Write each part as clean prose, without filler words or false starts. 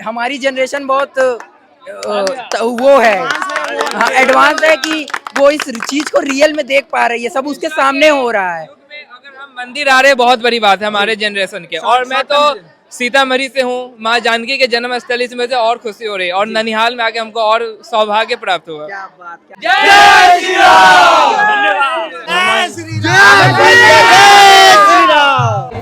हमारी जनरेशन बहुत वो है, हाँ एडवांस है कि वो इस चीज को रियल में देख पा रही है, सब उसके सामने हो रहा है। अगर हम मंदिर आ रहे हैं बहुत बड़ी बात है हमारे जनरेशन के। और मैं तो सीतामढ़ी से हूँ, माँ जानकी के जन्म स्थली से मुझे और खुशी हो रही है, और ननिहाल में आके हमको और सौभाग्य प्राप्त हुआ। क्या बात, जय श्री राम। जय श्री राम।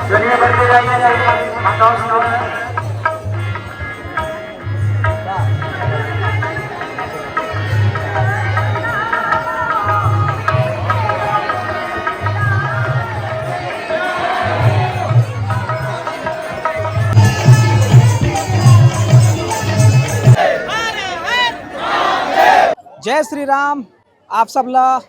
दुनिया भर के जाइए जय श्री राम। आप सब ला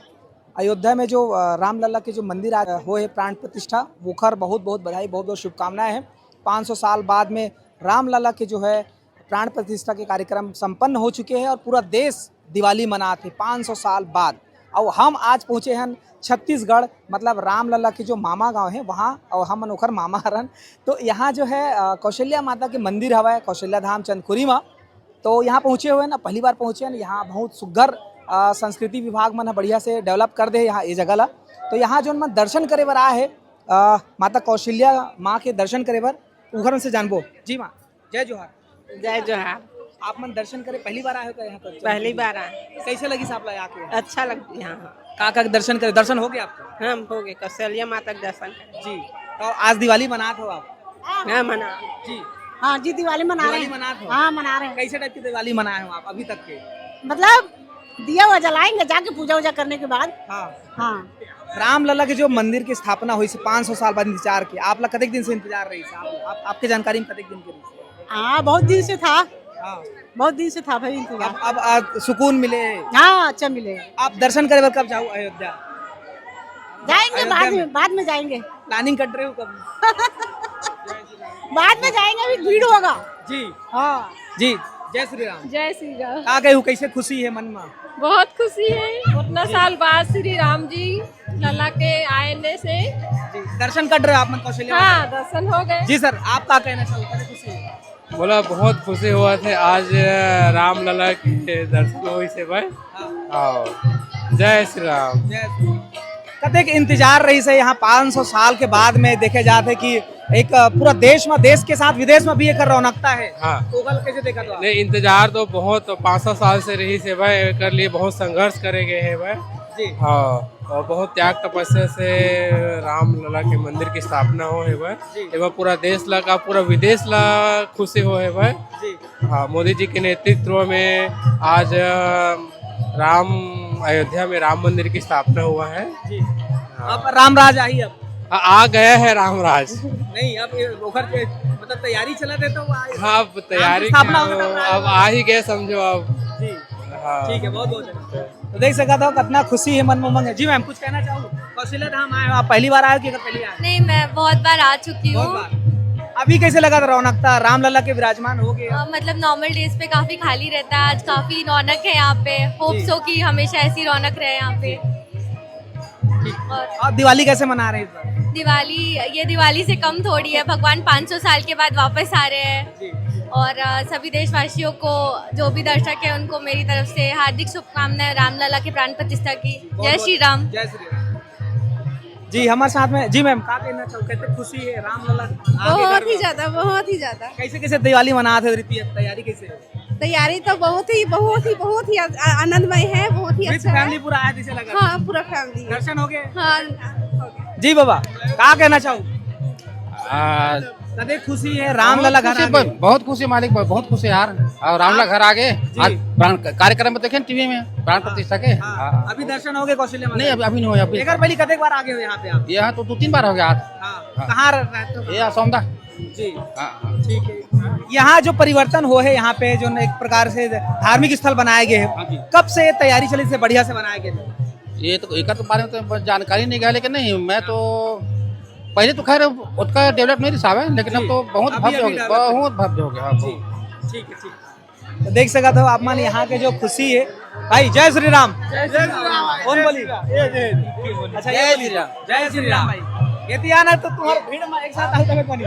अयोध्या में जो रामलला के जो मंदिर आज हो है प्राण प्रतिष्ठा, वोखर बहुत बहुत बधाई, बहुत बहुत शुभकामनाएं हैं। 500 साल बाद में रामलला के जो है प्राण प्रतिष्ठा के कार्यक्रम संपन्न हो चुके हैं और पूरा देश दिवाली मनाते 500 साल बाद। और हम आज पहुँचे हैं छत्तीसगढ़, मतलब रामलला के जो मामा गांव है वहाँ, और हम मनोखर मामा हरन। तो यहाँ जो है कौशल्या माता के मंदिर हवा है, कौशल्या धाम चंदखुरी में। तो यहाँ पहुँचे हुए ना, पहली बार पहुँचे हैं। यहाँ बहुत सुघर संस्कृति विभाग मन बढ़िया से डेवलप कर दे यहाँ ये जगह ला। तो यहाँ जो मन दर्शन करे बर आए है माता कौशल्या माँ के दर्शन करे बर, उघर से जानबो। जी माँ जय जोहार। जय जोहार। आप मन दर्शन करे पहली बार आए हो क्या यहाँ पर? पहली बार आए। कैसे लगी साहब आके? अच्छा लगता यहाँ। का दर्शन करे, दर्शन हो गया आपका? हम हो गए कौशल्या माता के दर्शन करे। जी। तो आज दिवाली मनाते हो आप? हाँ मना। जी हाँ जी, दिवाली मना रहे दिवाली हैं। मनाते हो? हाँ मना रहे हैं। कैसे टाइप की दिवाली मनाए हो आप अभी तक के? मतलब दिया हुआ जलाएंगे जाके पूजा वूजा करने के बाद। हाँ। हाँ रामलला के जो मंदिर की स्थापना हुई से 500 साल बाद इंतजार किया आप लोग, कतेक दिन से इंतजार रही आपके जानकारी में कतेक दिन के लिए? हाँ बहुत दिन से था। हाँ। बहुत दिन से था भाई इंतजार। अब आज सुकून मिले। हाँ अच्छा मिले। आप दर्शन करे कब जाओ अयोध्या? जाएंगे अयोध्या बाद में? में, बाद में जाएंगे। प्लानिंग कर रहे हो कब? बाद में जाएंगे, अभी भीड़ होगा। जी हाँ जी। जय श्री राम। जय श्री राम। का कहूँ, कैसे खुशी है मन में? बहुत खुशी है, उतना साल बाद श्री राम जी लला के आने से। जी दर्शन कर रहे हो आप मन कौशल्या? हाँ दर्शन हो गए। जी सर, आप का कहना चाहोगे? खुशी है? बोला बहुत खुशी हुआ थे आज रामलला के दर्शन हुई से भाई। हाँ जय श्री राम। जय श्री राम। कतेक इंतजार रही से यहाँ 500 साल के बाद में देखे जाते कि एक पूरा देश में, देश के साथ विदेश में भी एक रौनकता है। हाँ। तो कल कैसे देखा था? नहीं इंतजार तो बहुत 500 साल से रही से भाई, कर लिए बहुत संघर्ष करे गए हैं भाई। जी। हाँ और बहुत त्याग तपस्या से रामलला के मंदिर की स्थापना हो है भाई। एवं पूरा देश ला का पूरा विदेश ला खुशी हो है भाई। जी। हाँ मोदी जी के नेतृत्व में आज अयोध्या में राम मंदिर की स्थापना हुआ है। जी। अब रामराज आई, अब आ गया है रामराज। नहीं अब मतलब तैयारी चला देता हूँ। हाँ अब तैयारी स्थापना अब आ ही गए समझो अब। जी हाँ ठीक है, बहुत बहुत धन्यवाद। तो देख सकता हो कितना खुशी है, मन में उमंग है। जी मैम कुछ कहना चाहूँ? कौशल्या धाम आए हो आप, पहली बार आए हो कि अगर पहली आए? नहीं मैं बहुत बार आ चुकी बहुत हूँ। बार। अभी कैसे लगा था रौनकता रामलला के विराजमान हो गए? मतलब नॉर्मल डेज पे काफी खाली रहता है, आज काफी रौनक है यहाँ पे। होप सो कि हमेशा ऐसी रौनक रहे यहाँ पे। और दिवाली कैसे मना रहे हैं? ये दिवाली से कम थोड़ी है, भगवान 500 साल के बाद वापस आ रहे हैं। और सभी देशवासियों को, जो भी दर्शक है, उनको मेरी तरफ से हार्दिक शुभकामनाएं रामलला के प्राण प्रतिष्ठा की। जय श्री राम। जय श्री राम। जी हमारे साथ में जी मैम का कहना चाहो, कैसे खुशी है रामलला? बहुत ही ज्यादा, बहुत ही ज्यादा। कैसे कैसे दिवाली मनाते थे? तैयारी कैसे? तैयारी तो बहुत ही आनंदमय है, बहुत ही अच्छा है। फैमिली पूरा आया जैसे लगा? हाँ पूरा फैमिली। दर्शन हो गए? हाँ हो गया। जी बाबा का कहना चाहो? कदे खुशी है रामलला घर आ गए? बहुत खुशी मालिक, बहुत खुशी यार। और रामलला घर आ गए आज प्राण कार्यक्रम में देखे टीवी में प्राण प्रतिष्ठा के। अभी दर्शन हो गए कौशल्या? नहीं अभी नहीं हुआ। अभी एक बार पहले कतेक बार आ गए हो यहाँ पे आप? यहाँ तो 2-3 बार हो गया आज। कहाँ रहते हो? ये सौंदा। जी ठीक है। यहाँ जो परिवर्तन हो है यहाँ पे जो एक प्रकार से धार्मिक स्थल बनाए गए हैं, कब से तैयारी चली से बढ़िया से बनाए गए? ये तो एक बारे में तो जानकारी नहीं गया, लेकिन नहीं मैं तो पहले तो खैर उसका डेवलप नहीं दिखा है, लेकिन अब तो बहुत भव्य हो गया, बहुत भव्य हो गया। ठीक है ठीक। तो देख सका तो आप मान यहाँ के जो खुशी है भाई। जय श्री राम। कौन बोली? अच्छा जय श्री राम। जय श्री राम भाई। ये तो ना तो तुम्हारे भीड़ में एक साथ आते बनी।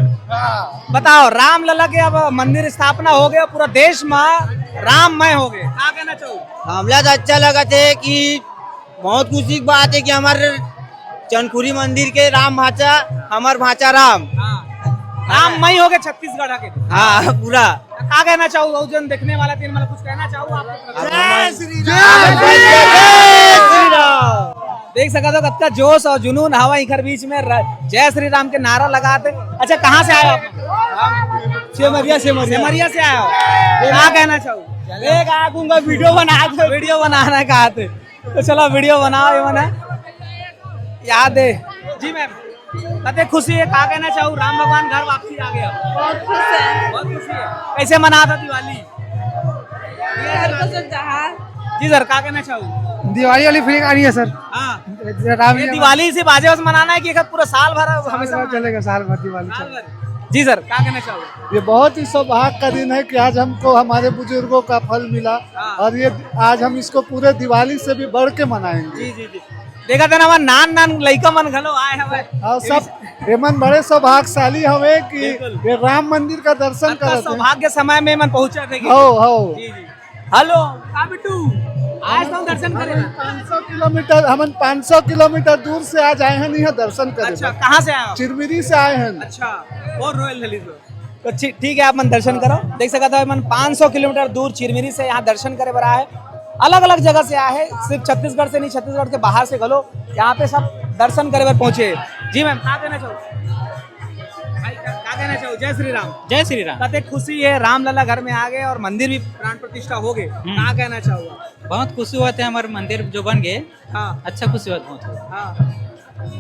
बताओ रामलला के अब मंदिर स्थापना हो गया, पूरा देश में राममय हो गए, क्या कहना चाहो? हमला तो अच्छा लगा थे कि बहुत खुशी की बात है कि हमारे चनपुरी मंदिर के राम भाचा, हमार भाचा राम राममय हो गए छत्तीसगढ़ के। हाँ पूरा। क्या कहना चाहूँ बहुजन देखने वाला तीन मतलब कुछ कहना चाहूँ आप? जय श्री राम। देख सका तो कत्ता जोश और जुनून हवा इधर बीच में जय श्री राम के नारा लगाते। अच्छा कहाँ से आए आप? सेमरिया से आए हो। क्या कहना चाहूँ? वीडियो बनाना कहा थे तो चलो वीडियो बनाओ। ये मना याद है जी मैम। कते खुशी है, क्या कहना चाहूँ? राम भगवान घर वापसी आ गया, बहुत खुश है। बहुत खुशी है। कैसे मना था दिवाली? जी सर क्या कहना चाहूँ? दिवाली वाली फीलिंग आ रही है सर। हाँ राम ये दिवाली से बाजे बस मनाना है कि पूरा साल भर हमेशा चलेगा, साल भर दिवाली साल भर? जी सर क्या कहना चाहूँ? ये बहुत ही सौभाग्य का दिन है कि आज हमको हमारे बुजुर्गों का फल मिला और ये आज हम इसको पूरे दिवाली से भी बढ़ के मनाएंगे। जी जी जी। देखा था ना नान लइका मन घलो आए हवे और सब एमन बड़े सौभाग्यशाली हवे कि ये राम मंदिर का दर्शन कर सौभाग्य समय में मन पहुंचे थे। हो जी जी। हेलो का बिट्टू आज तो दर्शन करे 500 किलोमीटर, हम 500 किलोमीटर दूर से आज आए हैं यहाँ दर्शन करे। अच्छा कहाँ से आए हो? चिरमिरी से आए हैं। अच्छा और रॉयल दिल्ली से। तो ठीक है आप मन दर्शन करो। देख सका था मन 500 किलोमीटर दूर चिरमिरी से यहाँ दर्शन करे बरा है। अलग अलग जगह से आए हैं, सिर्फ छत्तीसगढ़ से नहीं, छत्तीसगढ़ के बाहर से गलो यहाँ पे सब दर्शन करे बर पहुंचे। जी मैम क्या कहना चाहो? क्या कहना चाहो? जय श्री राम। जय श्री राम। कते खुशी है रामलला घर में आ गए और मंदिर भी प्राण प्रतिष्ठा हो गए, क्या कहना चाहो? बहुत खुशी हुआ था, हमारे मंदिर जो बन गए। हाँ अच्छा खुशी हुआ बहुत। हाँ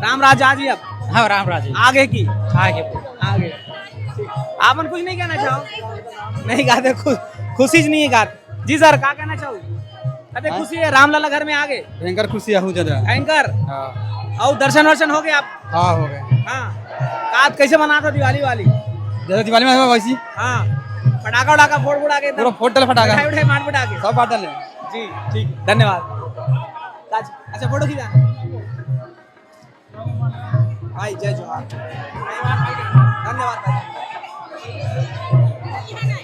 राम राज आज अब। हाँ राम राज आगे की आगे आगे। आप मन कुछ नहीं कहना चाहो? नहीं कहते, खुशी नहीं है गाते। जी सर क्या कहना चाहो? कते खुशी है रामलला घर में आ गए? भयंकर खुशी है ज्यादा। भयंकर। और दर्शन वर्शन हो गए आप? हाँ हो गए। हाँ कैसे मना था दिवाली वाली? जैसे दिवाली में वैसी हाँ पटाखा उड़ाका फोड़ उड़ा के पूरा फोड़ डाले फटाखा उठाए मार पटा के सब बात डाले। जी ठीक धन्यवाद। अच्छा फोटो खींचा भाई। जय जोहार। धन्यवाद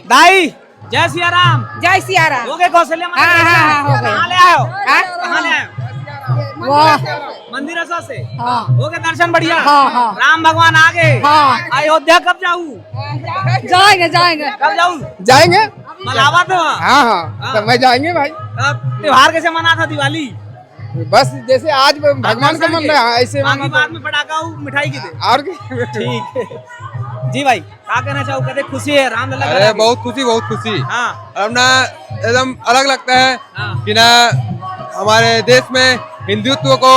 दाई। जय सिया राम। जय सिया राम। हो गए कौशल्या मंदिर? हाँ, हो गए। कहाँ ले आए हो? कहाँ ले आए हो? मंदिर से। हाँ। हो गए दर्शन बढ़िया? हाँ। राम भगवान आ गए। हाँ। अयोध्या कब जाऊँ? जाएंगे कब जाऊँ? जाएंगे। मलावा तो हाँ तो मैं जाएंगे भाई। त्योहार कैसे मना था दिवाली? बस जैसे आज भगवान का मन रहा ऐसे बाकी बाद में पटाखा मिठाई की दे और ठीक है। जी भाई क्या कहना चाहो? कहते खुशी है रामलला? अरे बहुत खुशी। हाँ अब ना एकदम अलग लगता है कि ना हमारे देश में हिंदुत्व को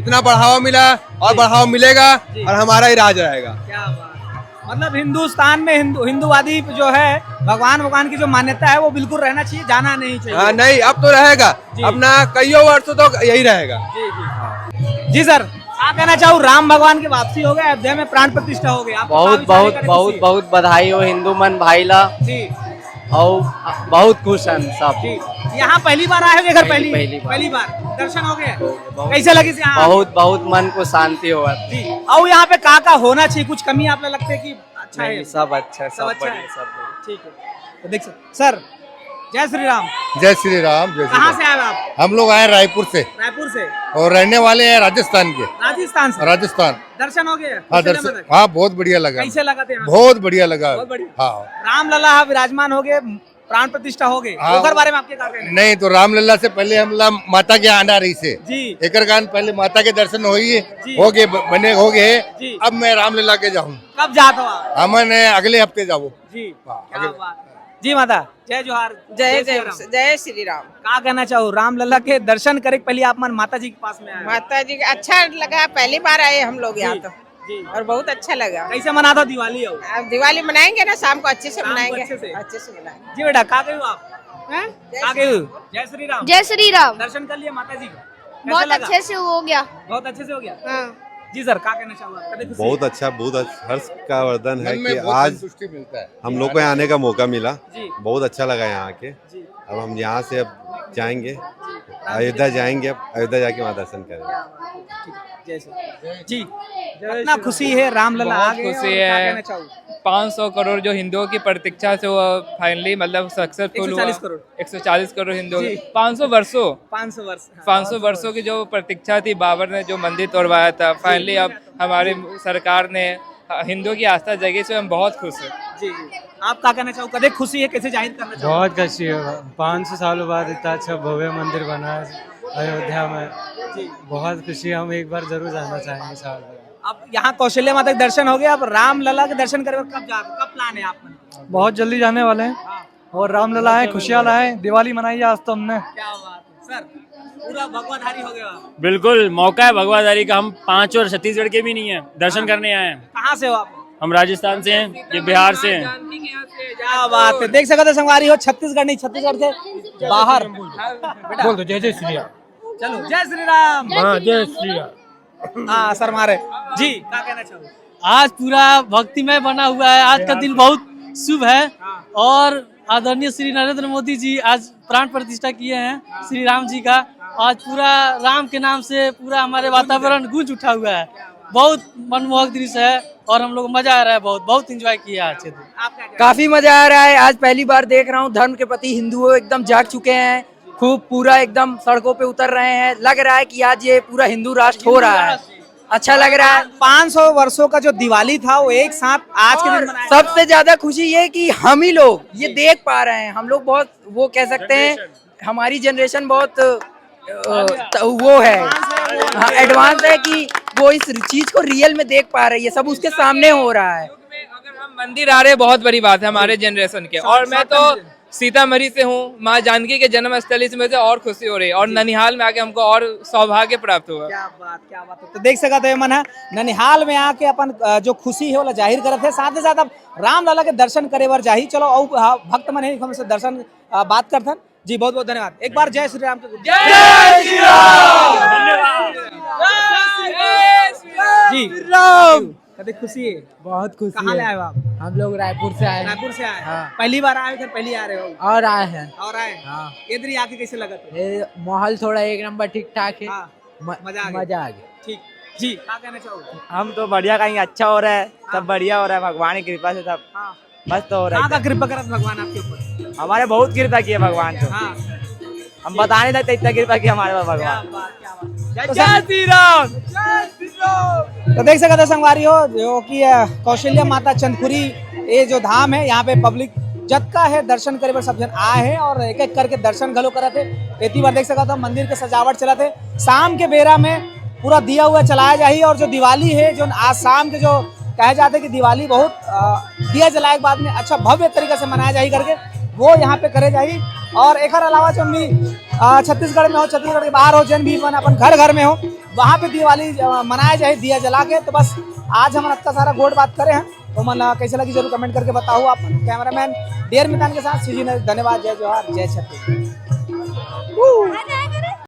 इतना बढ़ावा मिला और बढ़ावा मिलेगा और हमारा ही राज रहेगा। क्या बात। मतलब हिंदुस्तान में हिंदूवादी जो है भगवान की जो मान्यता है वो बिल्कुल रहना चाहिए, जाना नहीं चाहिए। हाँ नहीं अब तो रहेगा, अपना कईयों वर्षों तो यही रहेगा। जी सर क्या कहना चाहूँ? राम भगवान की वापसी हो गई, अयोध्या में प्राण प्रतिष्ठा हो गई। बहुत बधाई हो हिंदू मन भाई ला जी। और बहुत खुश हैं सब। यहाँ पहली बार आए हो? पहली बार दर्शन हो गए, कैसे लगी? बहुत मन को शांति हुआ। और यहाँ पे का होना चाहिए? कुछ कमी आप लगता है कि अच्छा है? सब अच्छा है, सब अच्छा है। सब ठीक है। तो देख सर जय श्री राम। जय श्री राम। कहाँ से आए आप? हम लोग आए रायपुर से रायपुर से। और रहने वाले हैं राजस्थान के। राजस्थान से? राजस्थान। दर्शन हो गए? हाँ दर्शन, हाँ बहुत बढ़िया लगा। कैसे लगा थे? बहुत बढ़िया लगा। बहुत बढ़िया। हाँ रामलला विराजमान हो गए, प्राण प्रतिष्ठा हो गए। ओकर बारे में आपके क्या कहना है? नहीं तो रामलला से पहले हम माता के आना रही से जी। एकर कारण पहले माता के दर्शन हो गए बने हो गए। अब मैं रामलला के जाऊँ। कब जाता हो? हमन अगले हफ्ते जाओ जी। क्या बात। जी माता जय जोहार। जय श्री राम। क्या कहना चाहो? रामलला के दर्शन करे पहले आप मन माता जी के पास में आए? माता जी अच्छा लगा, पहली बार आए हम लोग यहाँ तो जी। और बहुत अच्छा लगा। कैसे मना था दिवाली? अब दिवाली मनाएंगे ना, शाम को अच्छे से मनाएंगे। अच्छे से मनाएंगे। जी बेटा क्या कहूँ आप? क्या कहूँ? जय श्री राम। जय श्री राम। दर्शन कर लिया माता जी? बहुत अच्छे से हो गया। बहुत अच्छे से हो गया। हाँ। जी सर, क्या कहना चाहोगे? बहुत अच्छा, बहुत हर्ष का वर्धन है मन में कि बहुत आज संतुष्टि मिलता है। हम लोग को यहाँ आने का मौका मिला। जी। बहुत अच्छा लगा यहाँ के। जी। अब हम यहाँ से अब जाएंगे अयोध्या, जाएंगे अब अयोध्या जाके वहाँ दर्शन करेंगे। जय श्री जी, कितना खुशी है रामलला आ बहुत गए, खुशी और क्या है। कहना चाहोगे? 500 करोड़ जो हिंदुओं की प्रतीक्षा से वो फाइनली मतलब सक्सेसफुल हुआ। 140 करोड़। 140 करोड़ हिंदुओं जी। 500 वर्षों 500 वर्ष, हाँ, 500 वर्षों की जो प्रतीक्षा थी, बाबर ने जो मंदिर तोड़वाया था, फाइनली अब हमारी सरकार ने हिंदुओं की आस्था जगी, से हम बहुत खुश हैं। जी जी, आप क्या कहना चाहोगे? कदे खुशी है, कैसे जाहिर करना चाहोगे? बहुत खुशी है, 500 सालों बाद इतना अच्छा भव्य मंदिर बना है अयोध्या में। जी, बहुत खुशी है, हम एक बार जरूर जाना चाहेंगे साल भर। अब यहाँ कौशल्या माता के दर्शन हो गए, अब रामलला के दर्शन करें, कब प्लान है आपका? बहुत जल्दी जाने वाले हैं, और रामलला है, खुशियाँ लाए, दिवाली मनाई आज तो हमने। क्या बात है सर, पूरा भगवाधारी हो गया आप। बिल्कुल मौका है भगवाधारी का, हम 5 और छत्तीसगढ़ के भी नहीं है, दर्शन करने आए हैं। कहाँ से हो आप? हम राजस्थान से हैं, ये बिहार से हैं। क्या बात है, देख सकते हो संगवारी हो, छत्तीसगढ़ नहीं, छत्तीसगढ़ से बाहर। बोल दो जय जय श्री राम। चलो, जय श्री राम। हाँ जय श्री राम। हाँ सर मारे जी, क्या कहना चाहोगे? आज पूरा भक्तिमय बना हुआ है, आज का दिन बहुत शुभ है, और आदरणीय श्री नरेंद्र मोदी जी आज प्राण प्रतिष्ठा किए हैं श्री राम जी का। आज पूरा राम के नाम से पूरा हमारे वातावरण गूंज उठा हुआ है, बहुत मनमोहक दृश्य है, और हम लोग मजा आ रहा है, बहुत एंजॉय किया आज से। काफी मजा आ रहा है। आज पहली बार देख रहा हूँ धर्म के प्रति हिंदुओं एकदम जाग चुके हैं, खूब पूरा एकदम सड़कों पे उतर रहे हैं। लग रहा है कि आज ये पूरा हिंदू राष्ट्र हो रहा है, अच्छा लग रहा है। 500 वर्षों का जो दिवाली था वो एक साथ आज के दिन मनाया। सबसे ज्यादा खुशी ये कि हम ही लोग ये देख पा रहे हैं। हम लोग बहुत वो कह सकते हैं, हमारी जनरेशन बहुत वो है, एडवांस है कि वो इस चीज को रियल में देख पा रही है, सब उसके सामने हो रहा है। अगर हम मंदिर आ रहे हैं बहुत बड़ी बात है हमारे जनरेशन के। और मैं तो सीतामढ़ी से हूँ, माँ जानकी के जन्म स्थली से मुझे और खुशी हो रही है, और ननिहाल में आके हमको और सौभाग्य प्राप्त हुआ। क्या बात है। तो देख सकते हैं मन है, ननिहाल में आके अपन जो खुशी है वो जाहिर करते हैं, साथ ही साथ अब रामलला के दर्शन करे बार जाही। चलो और भक्त मन है हमसे दर्शन बात करते हैं जी। बहुत बहुत धन्यवाद। एक बार जय श्री राम। जय श्री राम। जी राम, कभी खुशी है? बहुत खुशी कहाँ ले आए हो आप? हम लोग रायपुर से आए। रायपुर से आए। हाँ। पहली बार आए, फिर पहली आ रहे हो? और आए हैं। और आए। हाँ। इधर आके कैसे लगा? ये माहौल थोड़ा एक नंबर ठीक ठाक है। हाँ। मजा आ गया। ठीक जी, क्या कहना चाहोगे? हम तो बढ़िया कहीं अच्छा हो रहा है, सब बढ़िया हो रहा है, भगवान की कृपा से सब हाँ। मस्त हो रहा कहाँ है। का कृपा करा भगवान आपके ऊपर? हमारे बहुत कृपा की है भगवान तो, हाँ। हम बता नहीं सकते इतना कृपा की हमारे पास क्या भगवान। बात, क्या बात। तो जय श्री राम। तो देख सकते हैं संगवारी हो, जो कि कौशल्या माता चंदपुरी ये जो धाम है, यहाँ पे पब्लिक जत्का है दर्शन करे पर सब जन आए हैं, और एक एक करके दर्शन घलो करे थे। इतनी बार देख सकता था मंदिर के सजावट चला थे, शाम के बेरा में पूरा दिया हुआ चलाया जाही। और जो दिवाली है, जो आज शाम के जो कहे जाते हैं कि दिवाली बहुत दिया जलाए के बाद में अच्छा भव्य तरीके से मनाया जाही करके, वो यहाँ पे करे जाही। और एक अलावा जो भी छत्तीसगढ़ में हो, छत्तीसगढ़ के बाहर हो, जन भी मन अपन घर घर में हो, वहाँ पे दिवाली मनाया जाए दिया जला के। तो बस आज हम इतना सारा गोड बात करे हैं, तो मन कैसे लगी जरूर कमेंट करके बताओ। आप कैमरामैन डेयर मितान के साथ सीजी ने धन्यवाद। जय जोहार, जय छत्तीसगढ़।